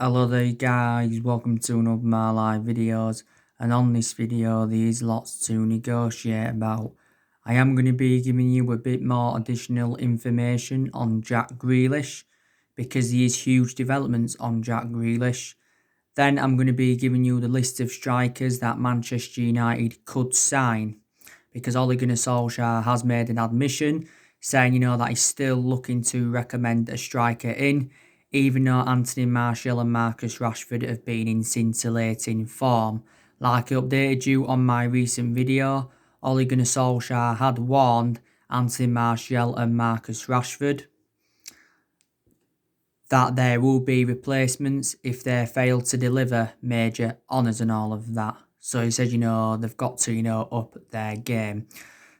Hello there guys, welcome to another of my live videos, and on this video there is lots to negotiate about. I am going to be giving you a bit more additional information on Jack Grealish because there is huge developments on Jack Grealish. Then I'm going to be giving you the list of strikers that Manchester United could sign because Ole Gunnar Solskjaer has made an admission saying, that he's still looking to recommend a striker in, even though Anthony Martial and Marcus Rashford have been in scintillating form. Like I updated you on my recent video, Ole Gunnar Solskjaer had warned Anthony Martial and Marcus Rashford that there will be replacements if they fail to deliver major honours and all of that. So he said, they've got to, up their game.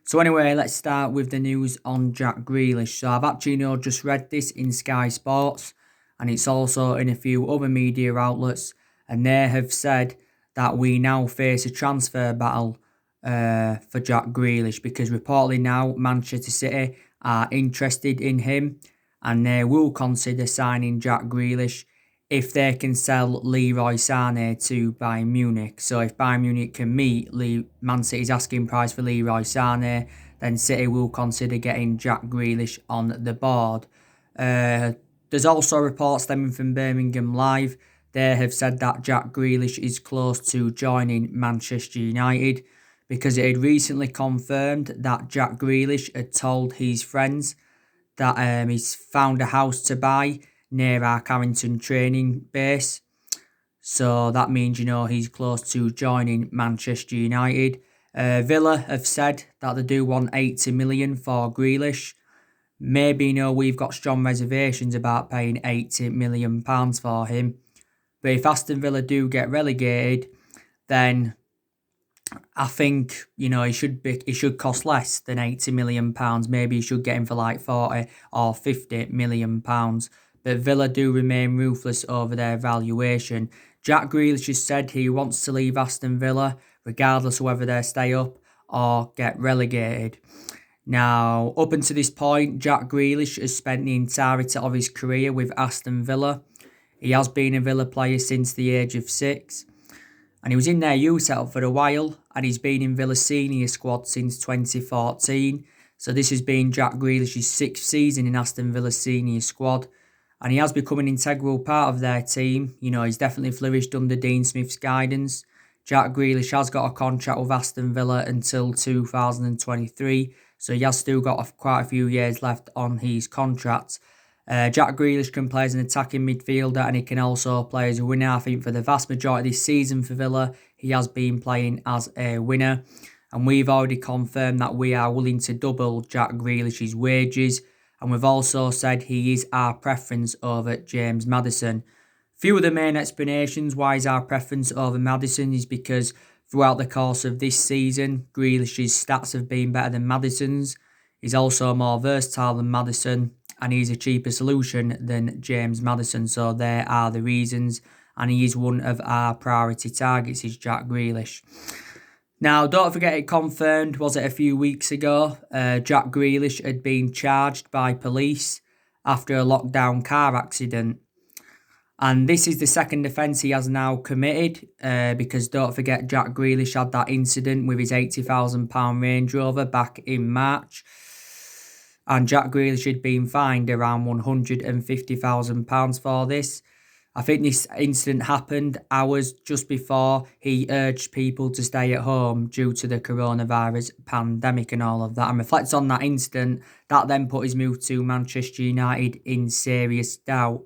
So anyway, let's start with the news on Jack Grealish. So I've actually, just read this in Sky Sports, and it's also in a few other media outlets, and they have said that we now face a transfer battle for Jack Grealish because reportedly now Manchester City are interested in him, and they will consider signing Jack Grealish if they can sell Leroy Sané to Bayern Munich. So if Bayern Munich can meet Man City's asking price for Leroy Sané, then City will consider getting Jack Grealish on the board. There's also reports stemming from Birmingham Live. They have said that Jack Grealish is close to joining Manchester United because it had recently confirmed that Jack Grealish had told his friends that he's found a house to buy near our Carrington training base. So that means, he's close to joining Manchester United. Villa have said that they do want 80 million for Grealish. Maybe, we've got strong reservations about paying 80 million pounds for him. But if Aston Villa do get relegated, then I think, he should cost less than 80 million pounds. Maybe you should get him for like 40 or 50 million pounds. But Villa do remain ruthless over their valuation. Jack Grealish has said he wants to leave Aston Villa, regardless of whether they stay up or get relegated. Now, up until this point, Jack Grealish has spent the entirety of his career with Aston Villa. He has been a Villa player since the age of 6. And he was in their youth setup for a while, and he's been in Villa's senior squad since 2014. So this has been Jack Grealish's 6th season in Aston Villa's senior squad, and he has become an integral part of their team. He's definitely flourished under Dean Smith's guidance. Jack Grealish has got a contract with Aston Villa until 2023, so he has still got quite a few years left on his contract. Jack Grealish can play as an attacking midfielder, and he can also play as a winner. I think for the vast majority of this season for Villa, he has been playing as a winner. And we've already confirmed that we are willing to double Jack Grealish's wages. And we've also said he is our preference over James Maddison. Few of the main explanations why he's our preference over Maddison is because throughout the course of this season, Grealish's stats have been better than Maddison's. He's also more versatile than Maddison, and he's a cheaper solution than James Maddison. So there are the reasons, and he is one of our priority targets, is Jack Grealish. Now, don't forget it confirmed, was it a few weeks ago, Jack Grealish had been charged by police after a lockdown car accident. And this is the second offence he has now committed, because don't forget Jack Grealish had that incident with his £80,000 Range Rover back in March. And Jack Grealish had been fined around £150,000 for this. I think this incident happened hours just before he urged people to stay at home due to the coronavirus pandemic and all of that. And reflects on that incident, that then put his move to Manchester United in serious doubt.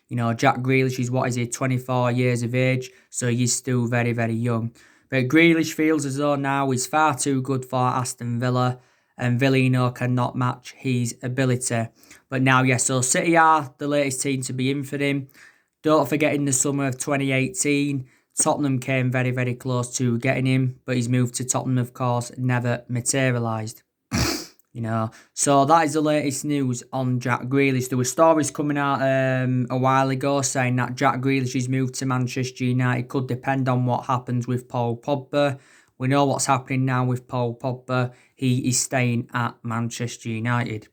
Jack Grealish is, 24 years of age, so he's still very, very young. But Grealish feels as though now he's far too good for Aston Villa, and Villa, cannot match his ability. But now, so City are the latest team to be in for him. Don't forget, in the summer of 2018, Tottenham came very, very close to getting him, but his move to Tottenham, of course, never materialised. So that is the latest news on Jack Grealish. There were stories coming out a while ago saying that Jack Grealish's move to Manchester United could depend on what happens with Paul Pogba. We know what's happening now with Paul Pogba. He is staying at Manchester United.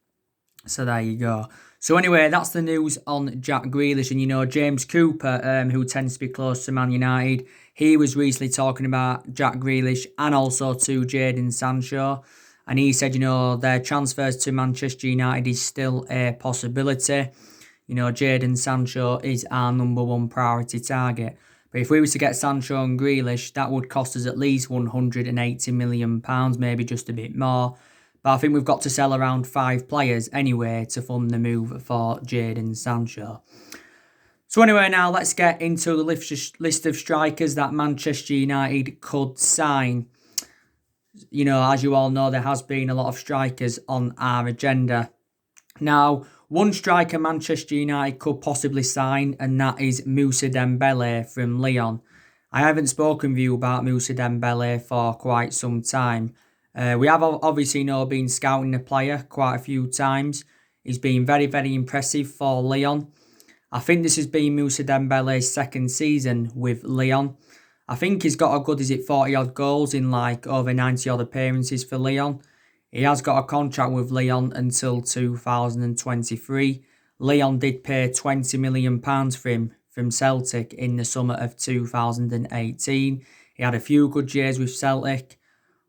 So there you go. So anyway, that's the news on Jack Grealish. And James Cooper, who tends to be close to Man United, he was recently talking about Jack Grealish and also to Jadon Sancho. And he said, their transfers to Manchester United is still a possibility. Jadon Sancho is our number one priority target. But if we were to get Sancho and Grealish, that would cost us at least £180 million, maybe just a bit more. But I think we've got to sell around 5 players anyway to fund the move for Jadon Sancho. So anyway, now let's get into the list of strikers that Manchester United could sign. As you all know, there has been a lot of strikers on our agenda. Now, one striker Manchester United could possibly sign, and that is Moussa Dembele from Lyon. I haven't spoken with you about Moussa Dembele for quite some time. We have obviously been scouting the player quite a few times. He's been very, very impressive for Lyon. I think this has been Moussa Dembele's second season with Lyon. I think he's got a good, 40 odd goals in over 90 odd appearances for Lyon. He has got a contract with Lyon until 2023. Lyon did pay £20 million for him from Celtic in the summer of 2018. He had a few good years with Celtic.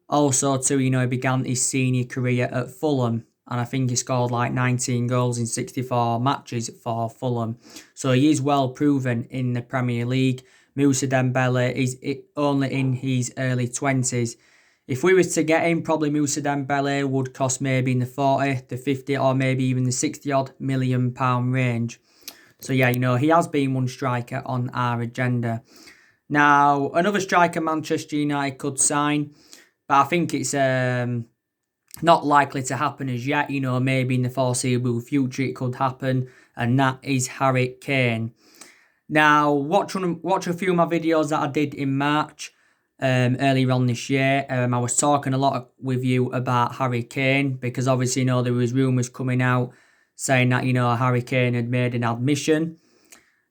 Also, too, he began his senior career at Fulham. And I think he scored 19 goals in 64 matches for Fulham. So he is well proven in the Premier League. Moussa Dembele is only in his early 20s. If we were to get him, probably Moussa Dembele would cost maybe in the 40, the 50 or maybe even the 60 odd million pound range. So yeah, he has been one striker on our agenda. Now, another striker Manchester United could sign, but I think it's not likely to happen as yet. Maybe in the foreseeable future it could happen, and that is Harry Kane. Now, watch a few of my videos that I did in March earlier on this year. I was talking a lot with you about Harry Kane because obviously, there was rumours coming out saying that, Harry Kane had made an admission,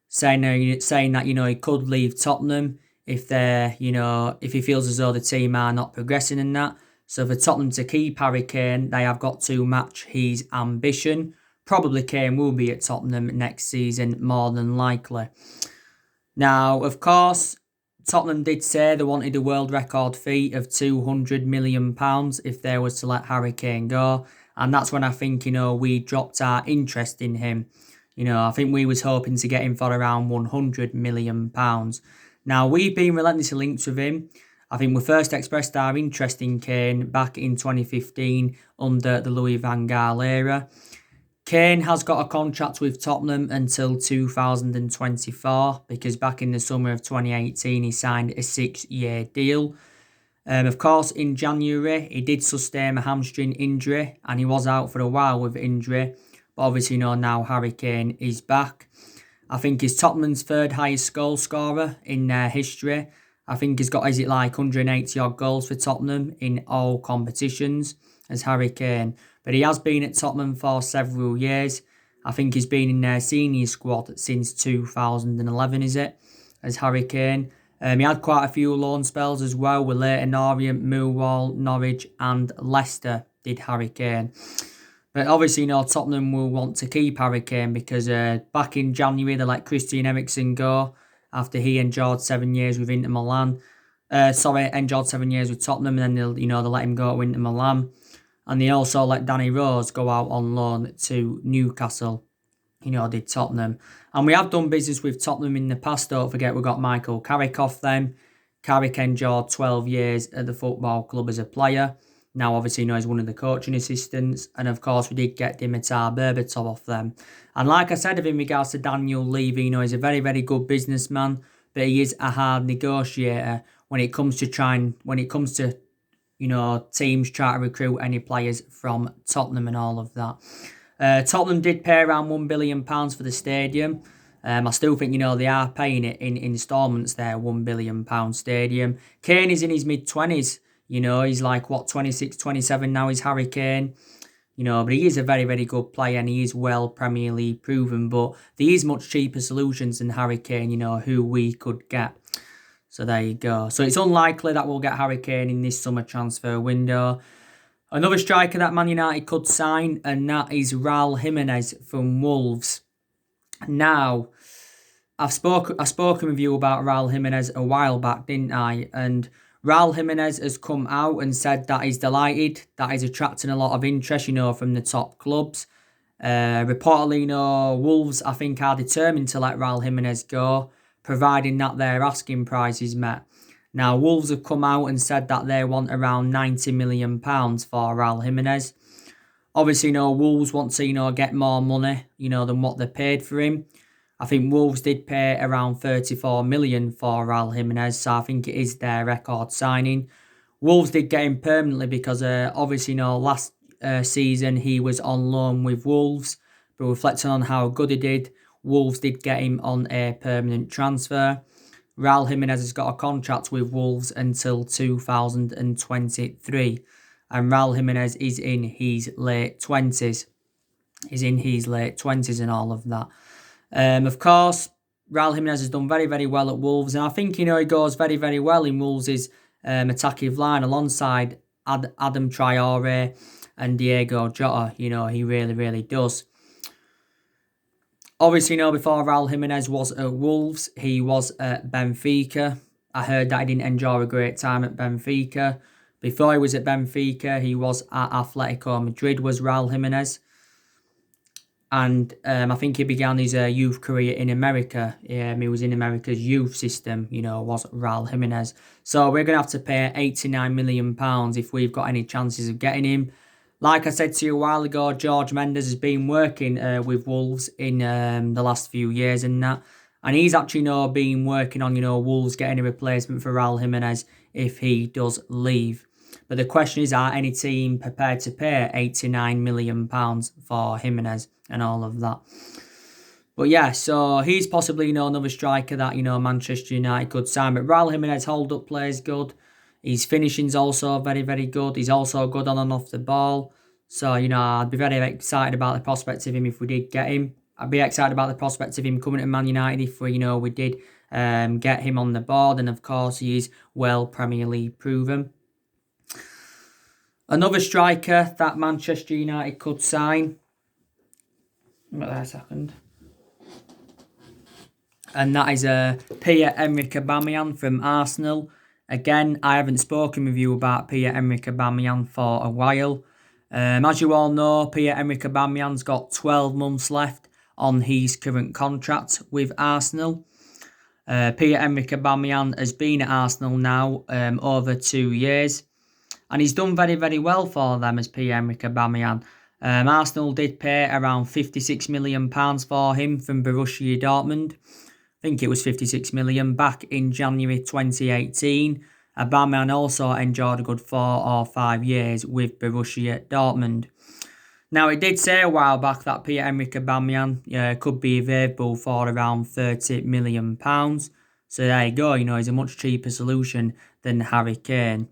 saying that, he could leave Tottenham if he feels as though the team are not progressing in that. So for Tottenham to keep Harry Kane, they have got to match his ambition. Probably Kane will be at Tottenham next season, more than likely. Now, of course, Tottenham did say they wanted a world record fee of £200 million if they was to let Harry Kane go. And that's when I think, we dropped our interest in him. I think we was hoping to get him for around £100 million. Now, we've been relentlessly linked with him. I think we first expressed our interest in Kane back in 2015 under the Louis van Gaal era. Kane has got a contract with Tottenham until 2024 because back in the summer of 2018 he signed a 6-year deal. Of course, in January he did sustain a hamstring injury and he was out for a while with injury. But obviously, now Harry Kane is back. I think he's Tottenham's third highest goal scorer in their history. I think he's got, 180 odd goals for Tottenham in all competitions as Harry Kane. But he has been at Tottenham for several years. I think he's been in their senior squad since 2011, as Harry Kane. He had quite a few loan spells as well with Leyton Orient, Millwall, Norwich and Leicester, did Harry Kane. But obviously, Tottenham will want to keep Harry Kane because back in January they let Christian Eriksen go after he endured 7 years with Inter Milan. Endured 7 years with Tottenham, and then they let him go to Inter Milan. And they also let Danny Rose go out on loan to Newcastle. Did Tottenham. And we have done business with Tottenham in the past. Don't forget, we got Michael Carrick off them. Carrick endured 12 years at the football club as a player. Now, obviously, he's one of the coaching assistants. And, of course, we did get Dimitar Berbatov off them. And like I said, in regards to Daniel Levy, he's a very, very good businessman. But he is a hard negotiator when it comes to teams try to recruit any players from Tottenham and all of that. Tottenham did pay around £1 billion for the stadium. I still think, they are paying it in instalments there, £1 billion stadium. Kane is in his mid-20s. He's 26, 27 now, he's Harry Kane. But he is a very, very good player and he is well Premier League proven. But there is much cheaper solutions than Harry Kane, who we could get. So there you go. So it's unlikely that we'll get Harry Kane in this summer transfer window. Another striker that Man United could sign, and that is Raul Jimenez from Wolves. Now, I've spoken with you about Raul Jimenez a while back, didn't I? And Raul Jimenez has come out and said that he's delighted, that he's attracting a lot of interest, from the top clubs. Reportedly, Wolves, I think, are determined to let Raul Jimenez go, providing that their asking price is met. Now, Wolves have come out and said that they want around £90 million for Raul Jimenez. Obviously, Wolves want to, get more money, than what they paid for him. I think Wolves did pay around £34 million for Raul Jimenez, so I think it is their record signing. Wolves did get him permanently because, obviously, last season he was on loan with Wolves, but reflecting on how good he did, Wolves did get him on a permanent transfer. Raul Jimenez has got a contract with Wolves until 2023, and Raul Jimenez is in his late 20s. He's in his late 20s and all of that. Of course, Raul Jimenez has done very, very well at Wolves, and I think, he goes very, very well in Wolves' attacking line alongside Adam Traore and Diego Jota. He really, really does. Obviously, before Raul Jimenez was at Wolves, he was at Benfica. I heard that he didn't enjoy a great time at Benfica. Before he was at Benfica, he was at Atletico Madrid, was Raul Jimenez. And I think he began his youth career in America. He was in America's youth system, was Raul Jimenez. So we're going to have to pay £89 million if we've got any chances of getting him. Like I said to you a while ago, George Mendes has been working with Wolves in the last few years and that. And he's actually been working on, Wolves getting a replacement for Raul Jimenez if he does leave. But the question is, are any team prepared to pay £89 million for Jimenez and all of that? But yeah, so he's possibly, another striker that, Manchester United could sign. But Raul Jimenez hold-up play is good. His finishing's also very, very good. He's also good on and off the ball. So, I'd be very excited about the prospect of him if we did get him. I'd be excited about the prospect of him coming to Man United if we did get him on the board. And of course, he is well Premier League proven. Another striker that Manchester United could sign. Wait there a second. And that is Pierre-Emerick Aubameyang from Arsenal. Again, I haven't spoken with you about Pierre-Emerick Aubameyang for a while. As you all know, Pierre-Emerick Aubameyang's got 12 months left on his current contract with Arsenal. Pierre-Emerick Aubameyang has been at Arsenal now over 2 years. And he's done very, very well for them as Pierre-Emerick Aubameyang. Arsenal did pay around £56 million for him from Borussia Dortmund. I think it was 56 million back in January 2018. Aubameyang also enjoyed a good 4 or 5 years with Borussia Dortmund. Now, it did say a while back that Pierre-Emerick Aubameyang could be available for around £30 million. So there you go, he's a much cheaper solution than Harry Kane.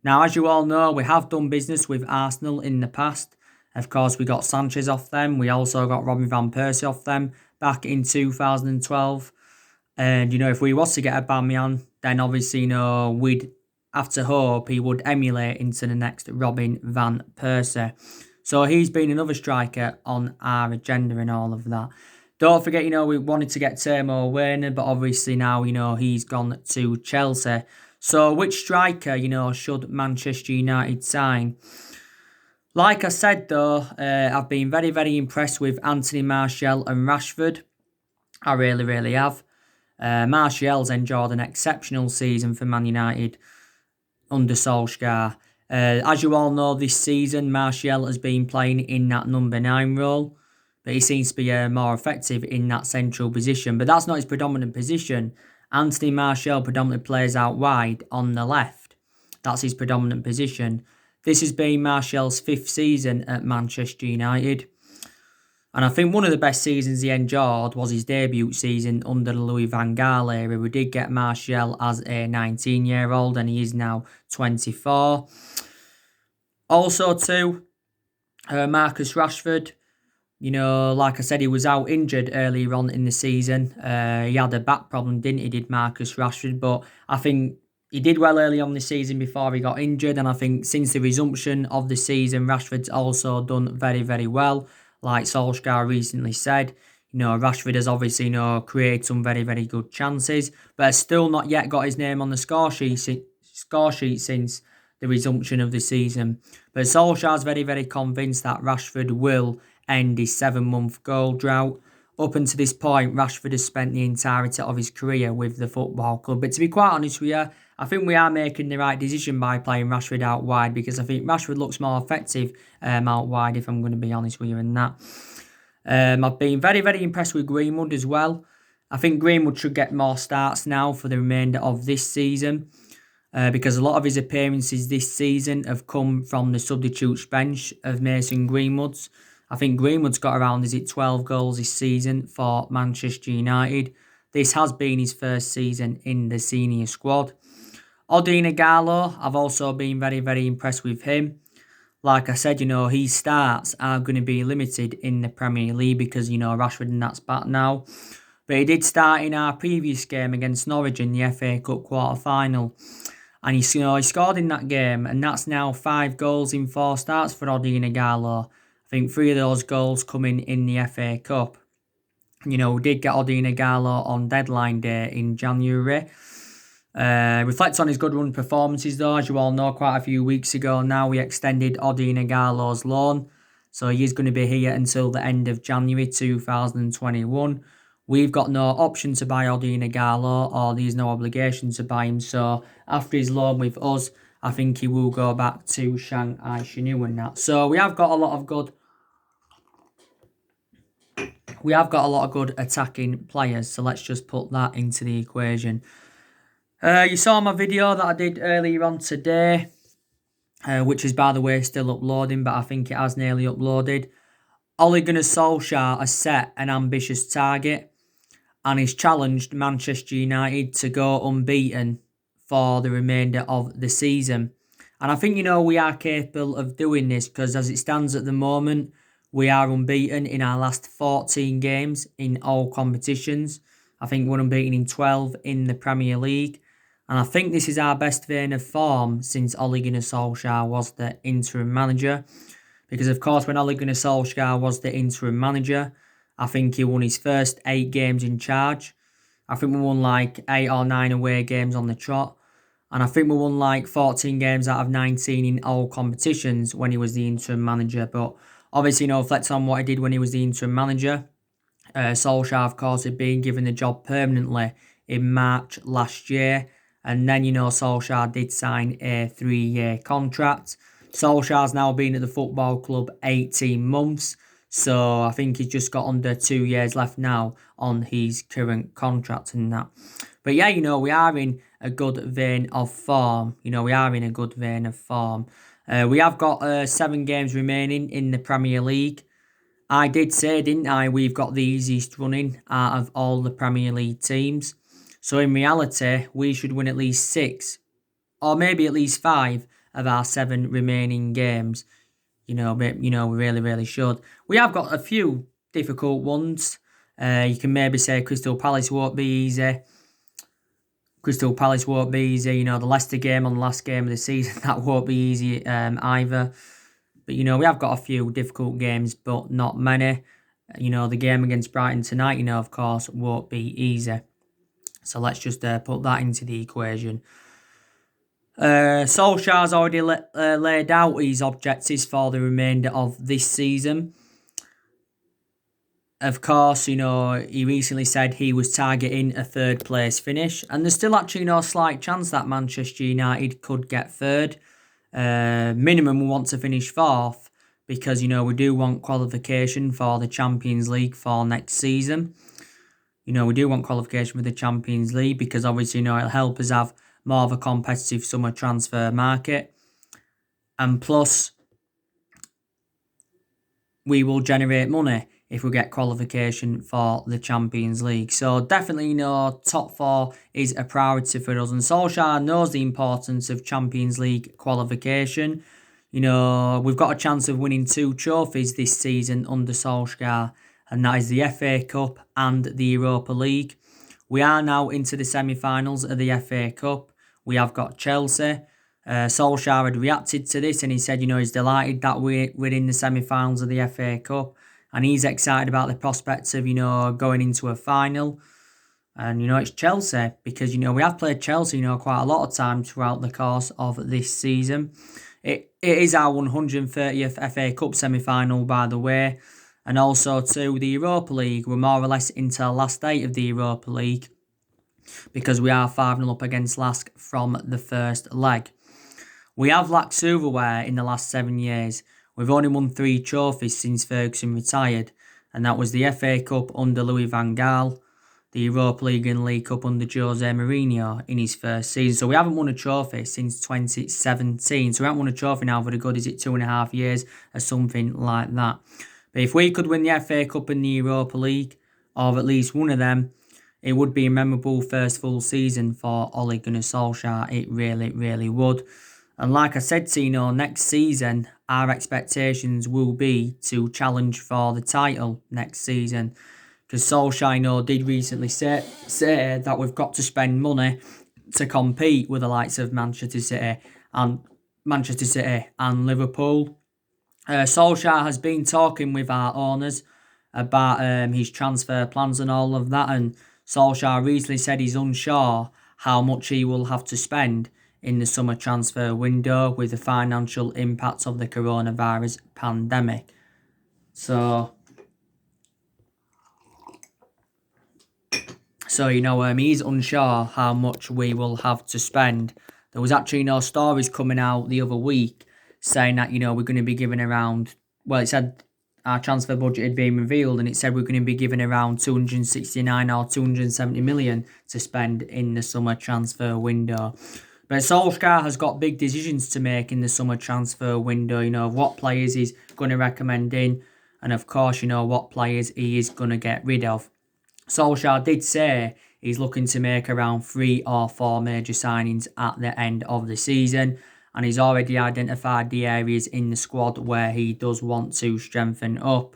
Now, as you all know, we have done business with Arsenal in the past. Of course, we got Sanchez off them. We also got Robin van Persie off them back in 2012. And, if we was to get Aubameyang, then obviously, we'd have to hope he would emulate into the next Robin van Persie. So he's been another striker on our agenda and all of that. Don't forget, we wanted to get Timo Werner, but obviously now, he's gone to Chelsea. So which striker, should Manchester United sign? Like I said, though, I've been very, very impressed with Anthony Martial and Rashford. I really, really have. Martial's enjoyed an exceptional season for Man United under Solskjaer. As you all know, this season, Martial has been playing in that number 9 role, but he seems to be more effective in that central position. But that's not his predominant position. Anthony Martial predominantly plays out wide on the left. That's his predominant position. This has been Martial's 5th season at Manchester United. And I think one of the best seasons he enjoyed was his debut season under the Louis van Gaal era. We did get Martial as a 19-year-old and he is now 24. Also too, Marcus Rashford. Like I said, he was out injured earlier on in the season. He had a back problem, didn't he, did Marcus Rashford? But I think he did well early on this season before he got injured, and I think since the resumption of the season, Rashford's also done very, very well. Like Solskjaer recently said, Rashford has obviously, created some very, very good chances, but has still not yet got his name on the score sheet since the resumption of the season. But Solskjaer's very, very convinced that Rashford will end his 7-month goal drought. Up until this point, Rashford has spent the entirety of his career with the football club. But to be quite honest with you, I think we are making the right decision by playing Rashford out wide, because I think Rashford looks more effective out wide, if I'm going to be honest with you in that. I've been very, very impressed with Greenwood as well. I think Greenwood should get more starts now for the remainder of this season, because a lot of his appearances this season have come from the substitutes bench of Mason Greenwood's. I think Greenwood's got around, 12 goals this season for Manchester United. This has been his first season in the senior squad. Odin Ighalo, I've also been very, very impressed with him. Like I said, his starts are going to be limited in the Premier League because, Rashford and that's back now. But he did start in our previous game against Norwich in the FA Cup quarter-final. And he scored in that game, and that's now 5 goals in 4 starts for Odin Ighalo. I think 3 of those goals coming in the FA Cup. We did get Odin Ighalo on deadline day in January. Reflects on his good run performances though. As you all know, quite a few weeks ago now we extended Odin Ighalo's loan. So he is going to be here until the end of January 2021. We've got no option to buy Odin Ighalo, or there's no obligation to buy him. So after his loan with us, I think he will go back to Shanghai Shenhua and that. So we have got a lot of good attacking players. So let's just put that into the equation. You saw my video that I did earlier on today, which is, by the way, still uploading, but I think it has nearly uploaded. Ole Gunnar Solskjaer has set an ambitious target and has challenged Manchester United to go unbeaten for the remainder of the season. And I think, we are capable of doing this, because as it stands at the moment, we are unbeaten in our last 14 games in all competitions. I think we're unbeaten in 12 in the Premier League. And I think this is our best vein of form since Ole Gunnar Solskjaer was the interim manager. Because, of course, when Ole Gunnar Solskjaer was the interim manager, I think he won his first 8 games in charge. I think we won like 8 or 9 away games on the trot. And I think we won like 14 games out of 19 in all competitions when he was the interim manager. But obviously, reflect on what he did when he was the interim manager. Solskjaer, of course, had been given the job permanently in March last year. And then, Solskjaer did sign a 3-year contract. Solskjaer's now been at the football club 18 months. So I think he's just got under 2 years left now on his current contract and that. But yeah, we are in a good vein of form. We have got 7 games remaining in the Premier League. I did say, didn't I, we've got the easiest running out of all the Premier League teams. So in reality, we should win at least 6 or maybe at least 5 of our 7 remaining games. We really, really should. We have got a few difficult ones. You can maybe say Crystal Palace won't be easy. The Leicester game on the last game of the season, that won't be easy either. But, we have got a few difficult games, but not many. The game against Brighton tonight, of course, won't be easy. So let's just put that into the equation. Solskjaer's already laid out his objectives for the remainder of this season. Of course, he recently said he was targeting a 3rd place finish. And there's still actually no slight chance that Manchester United could get 3rd. Minimum we want to finish 4th, because, we do want qualification for the Champions League for next season. We do want qualification for the Champions League because obviously, it'll help us have more of a competitive summer transfer market. And plus, we will generate money if we get qualification for the Champions League. So definitely, top 4 is a priority for us. And Solskjaer knows the importance of Champions League qualification. We've got a chance of winning 2 trophies this season under Solskjaer, and that is the FA Cup and the Europa League. We are now into the semi-finals of the FA Cup. we have got Chelsea. Solskjaer had reacted to this and he said, he's delighted that we're in the semi-finals of the FA Cup and he's excited about the prospects of, going into a final. And, it's Chelsea because, we have played Chelsea, quite a lot of times throughout the course of this season. It is our 130th FA Cup semi-final, by the way. And also, too, the Europa League. We're more or less into the last 8 of the Europa League because we are 5-0 up against Lask from the first leg. We have lacked silverware in the last 7 years. We've only won 3 trophies since Ferguson retired, and that was the FA Cup under Louis van Gaal, the Europa League and League Cup under Jose Mourinho in his first season. So we haven't won a trophy since 2017. So we haven't won a trophy now for the good, is it 2.5 years or something like that. But if we could win the FA Cup and the Europa League, or at least one of them, it would be a memorable first full season for Ole Gunnar Solskjaer. It really, really would. And like I said, Tino, next season, our expectations will be to challenge for the title next season. Because Solskjaer, did recently say that we've got to spend money to compete with the likes of Manchester City and Liverpool. Solskjaer has been talking with our owners about his transfer plans and all of that. And Solskjaer recently said he's unsure how much he will have to spend in the summer transfer window with the financial impact of the coronavirus pandemic. So he's unsure how much we will have to spend. There was actually stories coming out the other week saying that, we're going to be giving around, it said our transfer budget had been revealed and it said we're going to be giving around 269 or 270 million to spend in the summer transfer window. But Solskjaer has got big decisions to make in the summer transfer window, of what players he's going to recommend in and, of course, what players he is going to get rid of. Solskjaer did say he's looking to make around 3 or 4 major signings at the end of the season, and he's already identified the areas in the squad where he does want to strengthen up.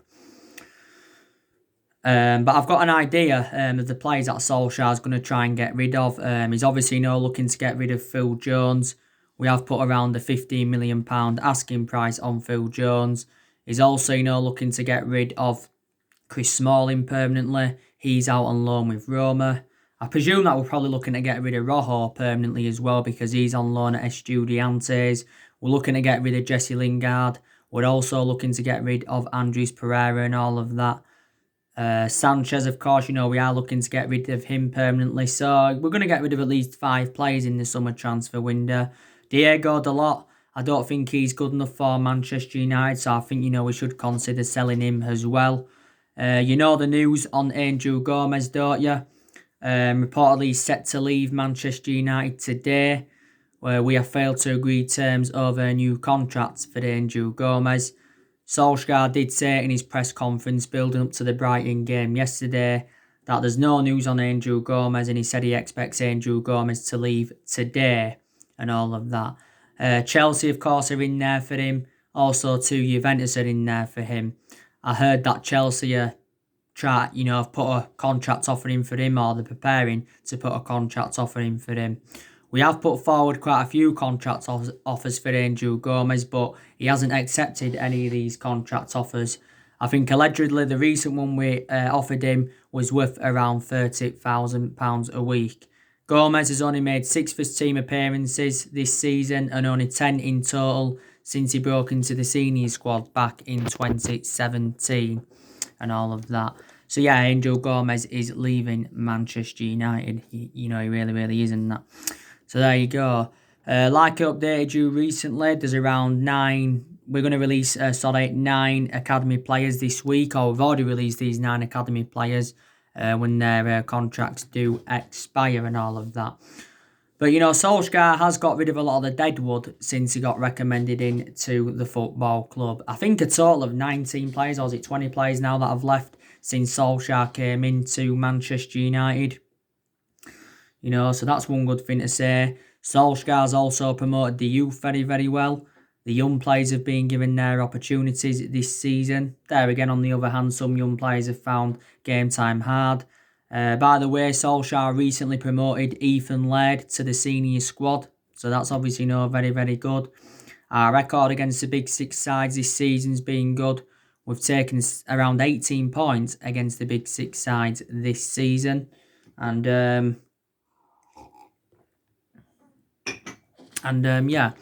But I've got an idea of the players that Solskjaer's going to try and get rid of. He's obviously looking to get rid of Phil Jones. We have put around the £15 million asking price on Phil Jones. He's also looking to get rid of Chris Smalling permanently. He's out on loan with Roma. I presume that we're probably looking to get rid of Rojo permanently as well because he's on loan at Estudiantes. We're looking to get rid of Jesse Lingard. We're also looking to get rid of Andres Pereira and all of that. Sanchez, of course, we are looking to get rid of him permanently. So we're going to get rid of at least 5 players in the summer transfer window. Diego Dalot, I don't think he's good enough for Manchester United. So I think, we should consider selling him as well. The news on Angel Gomez, don't you? Reportedly he's set to leave Manchester United today, where we have failed to agree terms over a new contract for Angel Gomez. Solskjaer did say in his press conference building up to the Brighton game yesterday that there's no news on Angel Gomez, and he said he expects Angel Gomez to leave today and all of that. Chelsea, of course, are in there for him. Also, too, Juventus are in there for him. I heard that Chelsea are have put a contract offer in for him, or they're preparing to put a contract offer in for him. We have put forward quite a few contract offers for Angel Gomez, but he hasn't accepted any of these contract offers. I think allegedly the recent one we offered him was worth around £30,000 a week. Gomez has only made 6 first team appearances this season and only 10 in total since he broke into the senior squad back in 2017 and all of that. So yeah, Angel Gomez is leaving Manchester United. He really, really isn't that. So there you go. Like I updated you recently, there's around 9. We're going to release 9 academy players this week, or we've already released these 9 academy players when their contracts do expire and all of that. But Solskjaer has got rid of a lot of the deadwood since he got recommended into the football club. I think a total of 19 players, or is it 20 players now that have left since Solskjaer came into Manchester United. So that's one good thing to say. Solskjaer's also promoted the youth very, very well. The young players have been given their opportunities this season. There again, on the other hand, some young players have found game time hard. By the way, Solskjaer recently promoted Ethan Laird to the senior squad, so that's obviously very, very good. Our record against the Big Six sides this season's been good. We've taken around 18 points against the Big Six sides this season, and yeah.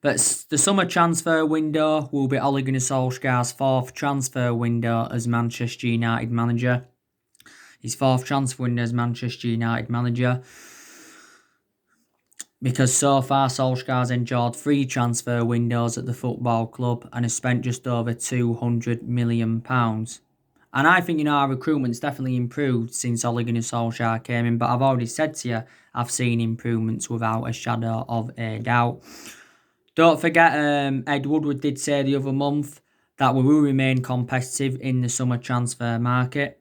But the summer transfer window will be Ole Gunnar Solskjaer's fourth transfer window as Manchester United manager. His fourth transfer window as Manchester United manager. Because so far Solskjaer's enjoyed 3 transfer windows at the football club and has spent just over £200 million. And I think, our recruitment's definitely improved since Ole Gunnar Solskjaer came in. But I've already said to you, I've seen improvements without a shadow of a doubt. Don't forget, Ed Woodward did say the other month that we will remain competitive in the summer transfer market.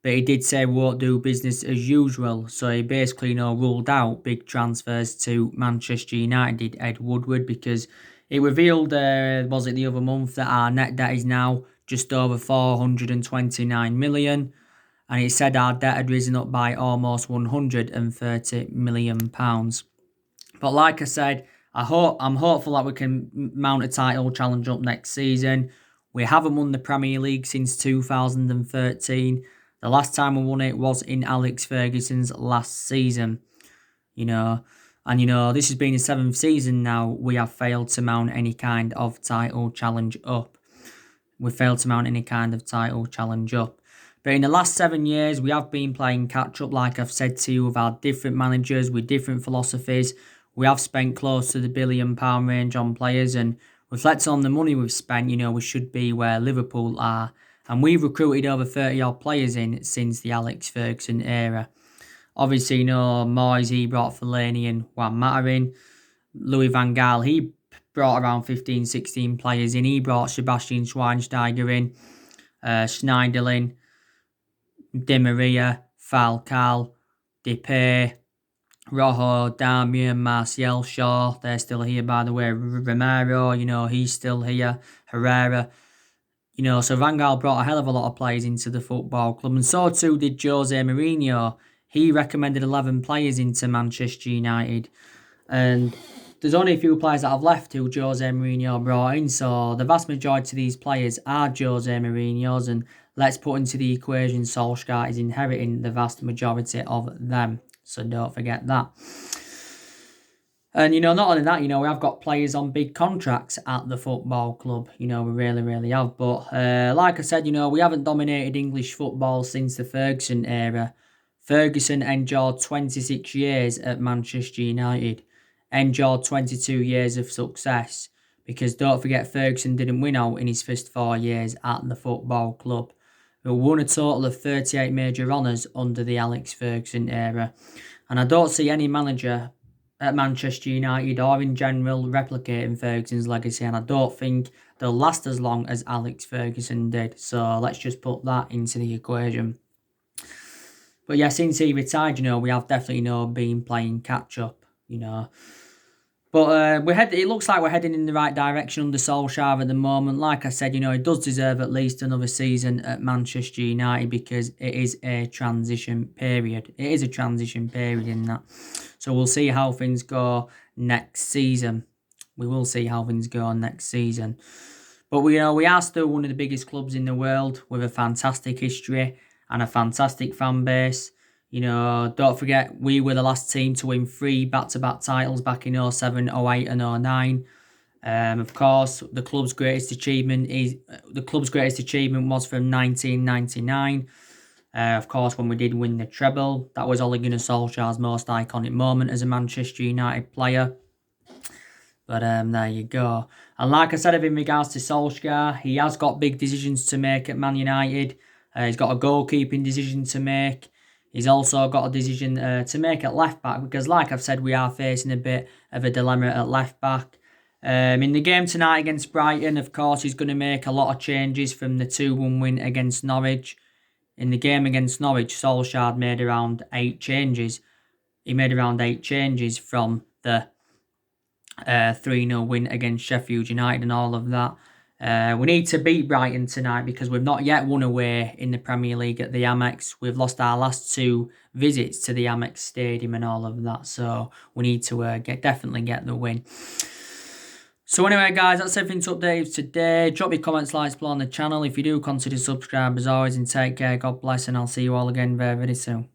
But he did say we won't do business as usual. So he basically, ruled out big transfers to Manchester United, Ed Woodward, because it revealed, was it the other month, that our net debt is now just over 429 million. And he said our debt had risen up by almost 130 million pounds. But like I said, I'm hopeful that we can mount a title challenge up next season. We haven't won the Premier League since 2013. The last time we won it was in Alex Ferguson's last season. And this has been the 7th season now. We have failed to mount any kind of title challenge up. But in the last 7 years, we have been playing catch up, like I've said to you, with our different managers, with different philosophies. We have spent close to the £1 billion range on players, and reflecting on the money we've spent, we should be where Liverpool are. And we've recruited over 30-odd players in since the Alex Ferguson era. Obviously, Moyes, he brought Fellaini and Juan Mata in. Louis van Gaal, he brought around 15, 16 players in. He brought Sebastian Schweinsteiger in, Schneiderlin, Di Maria, Falcao, Depay, Rojo, Darmian, Martial, Shaw, they're still here, by the way. Romero, he's still here. Herrera. So Van Gaal brought a hell of a lot of players into the football club, and so too did Jose Mourinho. He recommended 11 players into Manchester United, and there's only a few players that have left who Jose Mourinho brought in, so the vast majority of these players are Jose Mourinho's, and let's put into the equation Solskjaer is inheriting the vast majority of them, so don't forget that. And, not only that, we have got players on big contracts at the football club. We really, really have. But like I said, we haven't dominated English football since the Ferguson era. Ferguson endured 26 years at Manchester United. Endured 22 years of success. Because don't forget, Ferguson didn't win out in his first 4 years at the football club. We won a total of 38 major honours under the Alex Ferguson era. And I don't see any manager at Manchester United or in general replicating Ferguson's legacy, and I don't think they'll last as long as Alex Ferguson did. So let's just put that into the equation. But yeah, since he retired, we have definitely been playing catch up, But it looks like we're heading in the right direction under Solskjaer at the moment. Like I said, he does deserve at least another season at Manchester United because it is a transition period. It is a transition period in that. So we'll see how things go next season. We will see how things go next season. But we are still one of the biggest clubs in the world with a fantastic history and a fantastic fan base. Don't forget, we were the last team to win 3 back-to-back titles back in 07, 08 and 09. Of course, the club's greatest achievement was from 1999. Of course, when we did win the treble, that was Ole Gunnar Solskjaer's most iconic moment as a Manchester United player. But there you go. And like I said, in regards to Solskjaer, he has got big decisions to make at Man United. He's got a goalkeeping decision to make. He's also got a decision to make at left back because, like I've said, we are facing a bit of a dilemma at left back. In the game tonight against Brighton, of course, he's going to make a lot of changes from the 2-1 win against Norwich. In the game against Norwich, Solskjaer made around 8 changes. He made around 8 changes from the 3-0 win against Sheffield United and all of that. We need to beat Brighton tonight because we've not yet won away in the Premier League at the Amex. We've lost our last 2 visits to the Amex Stadium and all of that. So we need to definitely get the win. So anyway, guys, that's everything to update today. Drop your comments, likes below on the channel. If you do, consider subscribe as always, and take care. God bless, and I'll see you all again very, very soon.